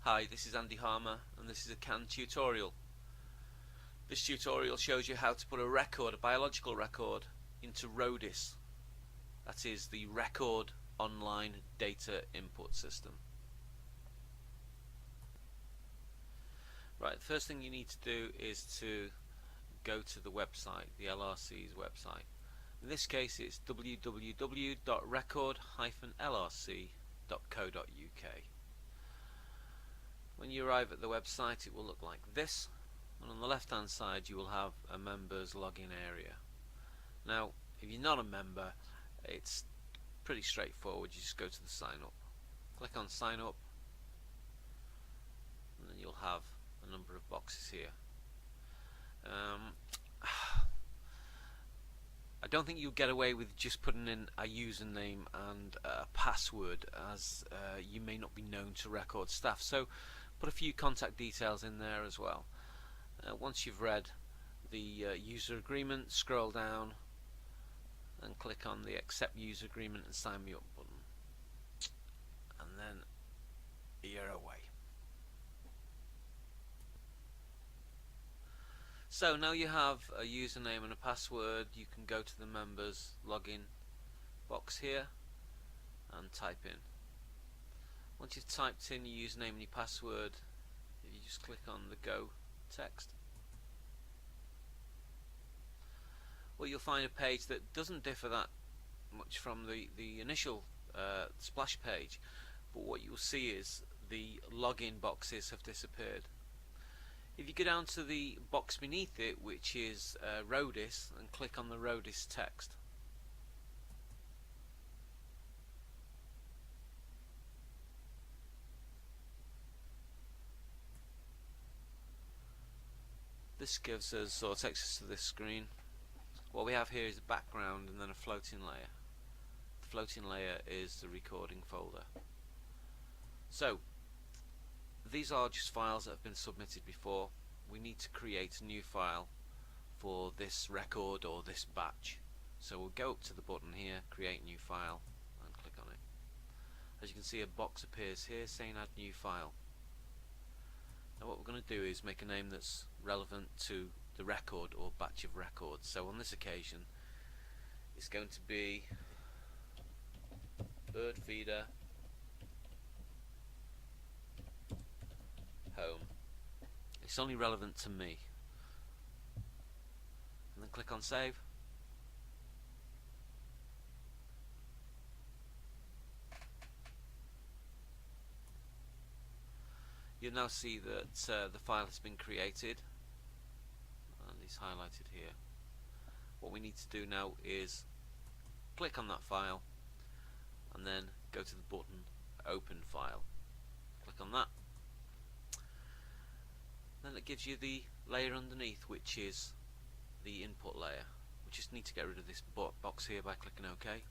Hi, this is Andy Harmer and this is a CAN tutorial. This tutorial shows you how to put a biological record, into rodis. That is the Record Online Data Input System. Right, the first thing you need to do is to go to the website, the LRC's website. In this case it's www.record-lrc.co.uk. When you arrive at the website, it will look like this, and on the left hand side you will have a members login area. Now if you're not a member, it's pretty straightforward. You just go to the sign up, click on sign up, and then you'll have a number of boxes here. I don't think you'll get away with just putting in a username and a password, as you may not be known to record staff, so put a few contact details in there as well. Once you've read the user agreement, scroll down and click on the accept user agreement and sign me up button, and then you're away. So now you have a username and a password. You can go to the members login box here and type in. Once you've typed in your username and your password, you just click on the go text, well, you'll find a page that doesn't differ that much from the initial splash page, but what you'll see is the login boxes have disappeared. If you go down to the box beneath it, which is rodis, and click on the rodis text, this gives us, or takes us to this screen. What we have here is a background and then a floating layer. The floating layer is the recording folder. So these are just files that have been submitted before. We need to create a new file for this record or this batch. So we'll go up to the button here, create new file, and click on it. As you can see, a box appears here saying add new file. Now what we're going to do is make a name that's relevant to the record or batch of records. So on this occasion it's going to be bird feeder home. It's only relevant to me, and then click on save. You'll now see that the file has been created and it's highlighted here. What we need to do now is click on that file and then go to the button open file. Click on that. Then it gives you the layer underneath, which is the input layer. We just need to get rid of this box here by clicking OK,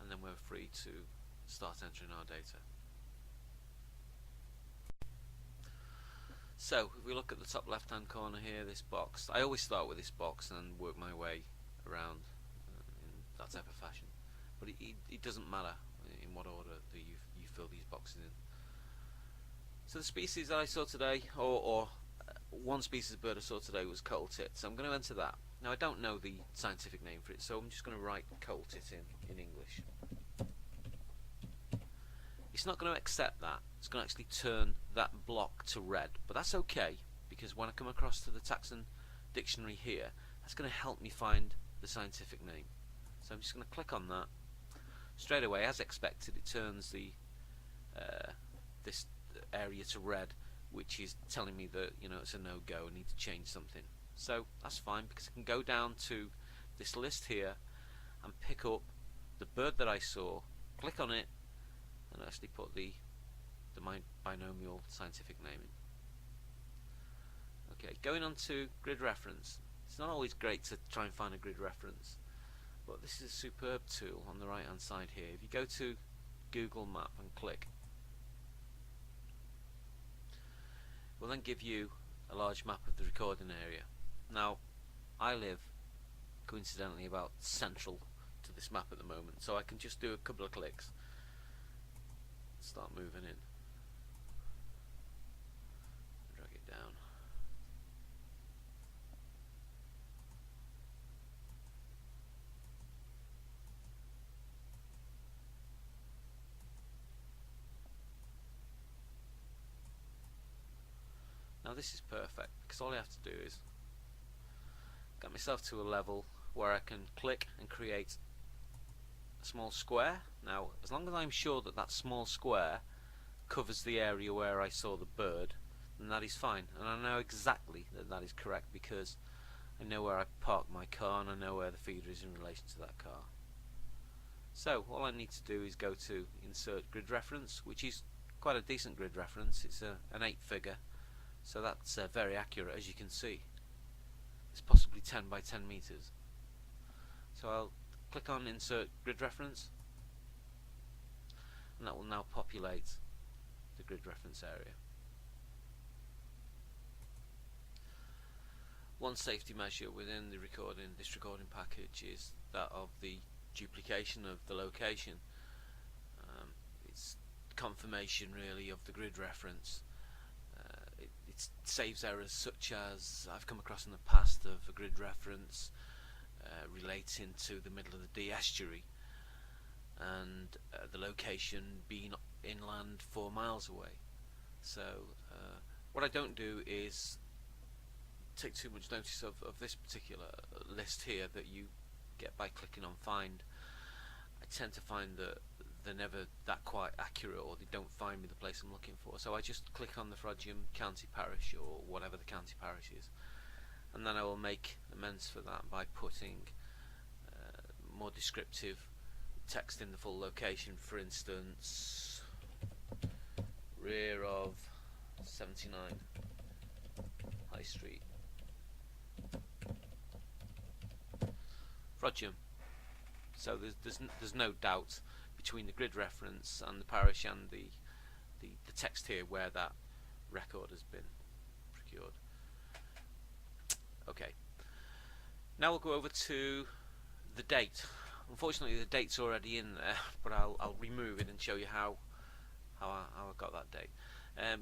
and then we're free to start entering our data. So if we look at the top left hand corner here, this box, I always start with this box and work my way around in that type of fashion, but it doesn't matter in what order that you fill these boxes in. So the species that I saw today, or one species of bird I saw today, was coal tit. So I'm going to enter that. Now I don't know the scientific name for it, so I'm just going to write coal tit in English. It's not going to accept that. It's going to actually turn that block to red, but that's okay, because when I come across to the taxon dictionary here, that's going to help me find the scientific name. So I'm just going to click on that. Straight away, as expected, it turns the this area to red, which is telling me that it's a no-go. I need to change something. So that's fine, because I can go down to this list here and pick up the bird that I saw, click on it, and actually put the binomial scientific name in. Okay, going on to grid reference. It's not always great to try and find a grid reference, but this is a superb tool on the right hand side here. If you go to Google Map and click, it will then give you a large map of the recording area. Now I live coincidentally about central to this map at the moment, so I can just do a couple of clicks, start moving in. Now this is perfect because all I have to do is get myself to a level where I can click and create a small square. Now as long as I'm sure that that small square covers the area where I saw the bird, then that is fine, and I know exactly that that is correct because I know where I parked my car and I know where the feeder is in relation to that car. So all I need to do is go to insert grid reference, which is quite a decent grid reference. It's an 8 figure, so that's very accurate, as you can see. It's possibly 10 by 10 meters. So I'll click on insert grid reference, and that will now populate the grid reference area. One safety measure within this recording package is that of the duplication of the location. It's confirmation really of the grid reference. It saves errors such as I've come across in the past of a grid reference relating to the middle of the Dee estuary and the location being inland 4 miles away. So what I don't do is take too much notice of this particular list here that you get by clicking on find. I tend to find that they're never that quite accurate, or they don't find me the place I'm looking for, so I just click on the Frodsham County Parish or whatever the county parish is, and then I will make amends for that by putting more descriptive text in the full location. For instance, rear of 79 High Street, Frodsham. So there's no doubt between the grid reference and the parish and the text here where that record has been procured. Okay, now we'll go over to the date. Unfortunately the date's already in there, but I'll remove it and show you how I got that date.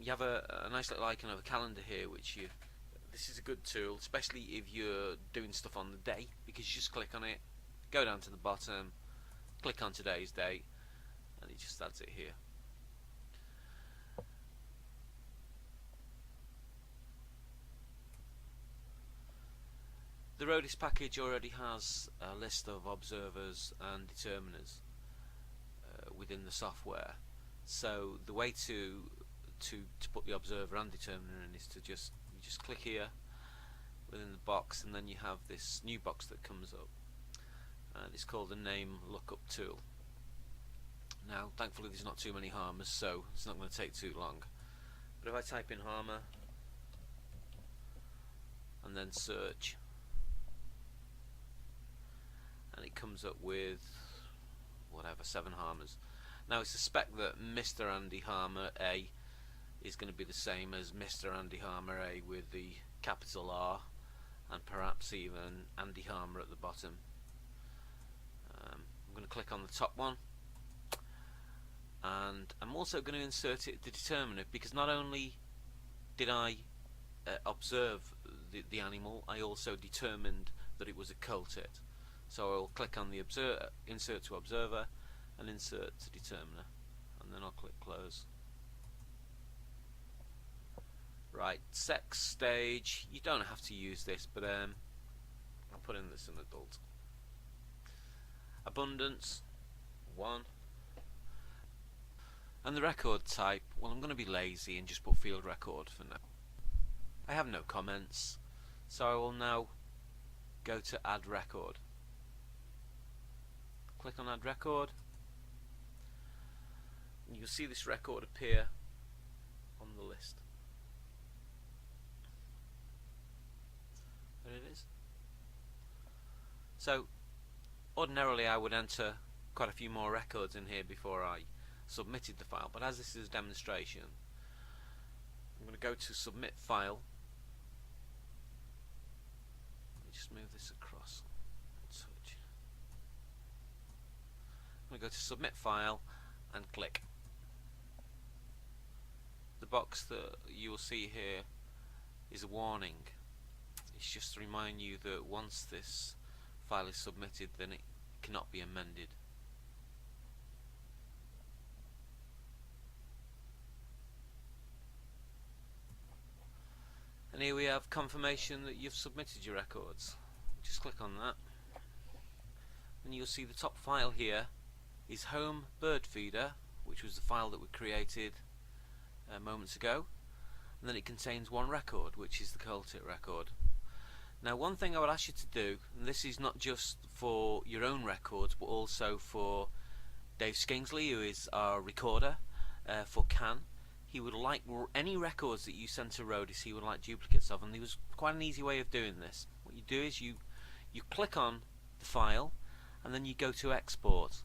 You have a nice little icon of a calendar here, this is a good tool, especially if you're doing stuff on the day, because you just click on it, go down to the bottom, click on today's date, and it just adds it here. The rodis package already has a list of observers and determiners within the software. So the way to put the observer and determiner in is to you just click here within the box, and then you have this new box that comes up, and it's called the name lookup tool. Now thankfully there's not too many harmers, so it's not going to take too long, but if I type in harmer and then search, and it comes up with whatever, 7 harmers. Now I suspect that Mr. Andy Harmer A is going to be the same as Mr. Andy Harmer A with the capital R, and perhaps even Andy Harmer at the bottom. I'm going to click on the top one, and I'm also going to insert the determiner, because not only did I observe the animal, I also determined that it was a cultit. So I'll click on the insert to observer and insert to determiner, and then I'll click close. Right, sex, stage, you don't have to use this, but I'll put in this an adult. Abundance, 1. And the record type, well, I'm going to be lazy and just put field record for now. I have no comments, so I will now go to add record. Click on add record, and you'll see this record appear on the list. There it is. So ordinarily I would enter quite a few more records in here before I submitted the file, but as this is a demonstration, I'm going to go to submit file. Let me just move this across. Touch. I'm going to go to submit file and click. The box that you will see here is a warning. It's just to remind you that once this file is submitted, then it cannot be amended. And here we have confirmation that you've submitted your records. Just click on that and you'll see the top file here is home bird feeder, which was the file that we created moments ago, and then it contains one record, which is the Coltic record. Now, one thing I would ask you to do, and this is not just for your own records but also for Dave Skingsley, who is our recorder for Can. He would like any records that you send to Rodis, he would like duplicates of, and there was quite an easy way of doing this. What you do is you click on the file and then you go to export.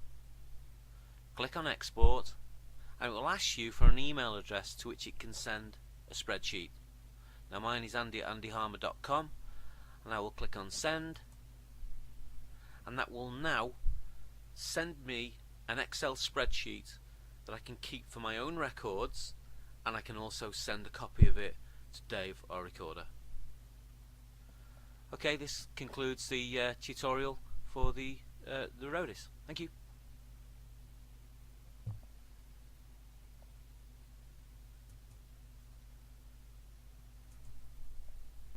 Click on export and it will ask you for an email address to which it can send a spreadsheet. Now mine is andy@andyharmer.com, and I will click on send, and that will now send me an Excel spreadsheet that I can keep for my own records, and I can also send a copy of it to Dave, our recorder. Okay, this concludes the tutorial for the Rodis. Thank you.